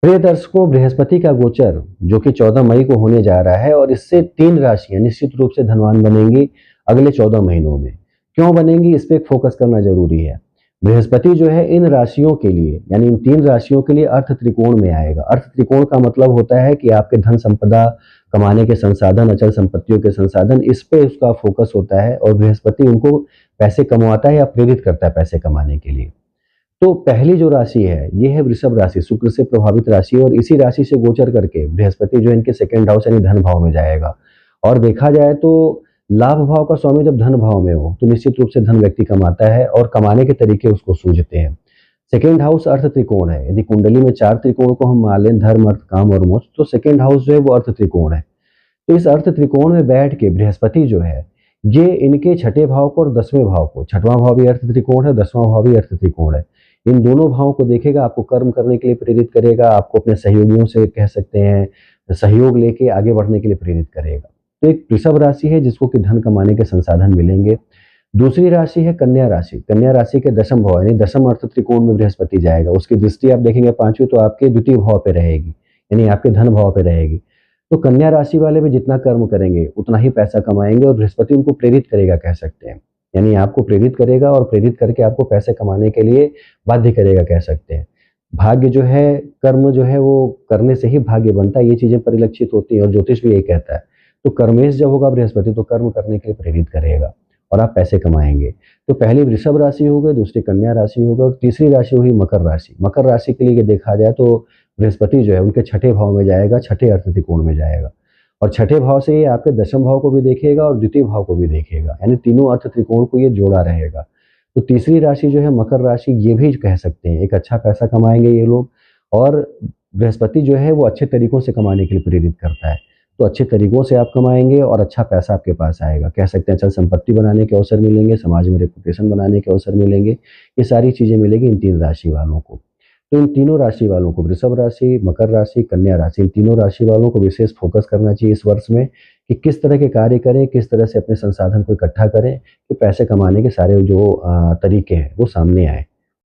प्रिय दर्शकों, बृहस्पति का गोचर जो कि 14 मई को होने जा रहा है और इससे 3 राशियाँ निश्चित रूप से धनवान बनेंगी अगले 14 महीनों में। क्यों बनेंगी, इस पे एक फोकस करना ज़रूरी है। बृहस्पति जो है इन राशियों के लिए यानी इन 3 राशियों के लिए अर्थ त्रिकोण में आएगा। अर्थ त्रिकोण का मतलब होता है कि आपके धन संपदा, कमाने के संसाधन, अचल संपत्तियों के संसाधन, इस पे उसका फोकस होता है और बृहस्पति उनको पैसे कमवाता है या प्रेरित करता है पैसे कमाने के लिए। तो पहली जो राशि है, ये है वृषभ राशि, शुक्र से प्रभावित राशि और इसी राशि से गोचर करके बृहस्पति जो है इनके सेकंड हाउस यानी धन भाव में जाएगा। और देखा जाए तो लाभ भाव का स्वामी जब धन भाव में हो, तो निश्चित रूप से धन व्यक्ति कमाता है और कमाने के तरीके उसको सूझते हैं। सेकंड हाउस अर्थ त्रिकोण है। यदि कुंडली में 4 त्रिकोण को हम मान लें, धर्म, अर्थ, काम और मोक्ष, तो सेकंड हाउस जो है वो अर्थ त्रिकोण है। तो इस अर्थ त्रिकोण में बैठ के बृहस्पति जो है, ये इनके छठे भाव को और 10वें भाव को, छठवां भाव भी अर्थ त्रिकोण है, 10वां भाव भी अर्थ त्रिकोण है। इन दोनों भावों को देखेगा, आपको कर्म करने के लिए प्रेरित करेगा, आपको अपने सहयोगियों से कह सकते हैं, सहयोग लेके आगे बढ़ने के लिए प्रेरित करेगा। तो एक वृषभ राशि है जिसको कि धन कमाने के संसाधन मिलेंगे। दूसरी राशि है कन्या राशि। कन्या राशि के दशम भाव यानी दशम अर्थ त्रिकोण में बृहस्पति जाएगा। उसकी दृष्टि आप देखेंगे 5वीं, तो आपके द्वितीय भाव पे रहेगी, यानी आपके धन भाव पे रहेगी। तो कन्या राशि वाले भी जितना कर्म करेंगे उतना ही पैसा कमाएंगे और बृहस्पति उनको प्रेरित करेगा कह सकते हैं। यानी आपको प्रेरित करेगा और प्रेरित करके आपको पैसे कमाने के लिए बाध्य करेगा कह सकते हैं। भाग्य जो है, कर्म जो है वो करने से ही भाग्य बनता है, ये चीज़ें परिलक्षित होती हैं और ज्योतिष भी यही कहता है। तो कर्मेश जब होगा बृहस्पति, तो कर्म करने के लिए प्रेरित करेगा और आप पैसे कमाएँगे। तो पहली वृषभ राशि हो गई, दूसरी कन्या राशि हो गई और तीसरी राशि हुई मकर राशि। मकर राशि के लिए देखा जाए तो बृहस्पति जो है उनके छठे भाव में जाएगा, छठे अर्थ त्रिकोण में जाएगा और छठे भाव से ये आपके दशम भाव को भी देखेगा और द्वितीय भाव को भी देखेगा, यानी तीनों अर्थ त्रिकोण को ये जोड़ा रहेगा। तो तीसरी राशि जो है मकर राशि, ये भी कह सकते हैं एक अच्छा पैसा कमाएँगे ये लोग और बृहस्पति जो है वो अच्छे तरीकों से कमाने के लिए प्रेरित करता है। तो अच्छे तरीकों से आप कमाएँगे और अच्छा पैसा आपके पास आएगा। कह सकते हैं अचल संपत्ति बनाने के अवसर मिलेंगे, समाज में रेपुटेशन बनाने के अवसर मिलेंगे। ये सारी चीज़ें मिलेंगी इन 3 राशि वालों को। तो इन तीनों राशि वालों को, वृषभ राशि, मकर राशि, कन्या राशि, इन तीनों राशि वालों को विशेष फोकस करना चाहिए इस वर्ष में कि किस तरह के कार्य करें, किस तरह से अपने संसाधन को इकट्ठा करें कि पैसे कमाने के सारे जो तरीके हैं वो सामने आएँ।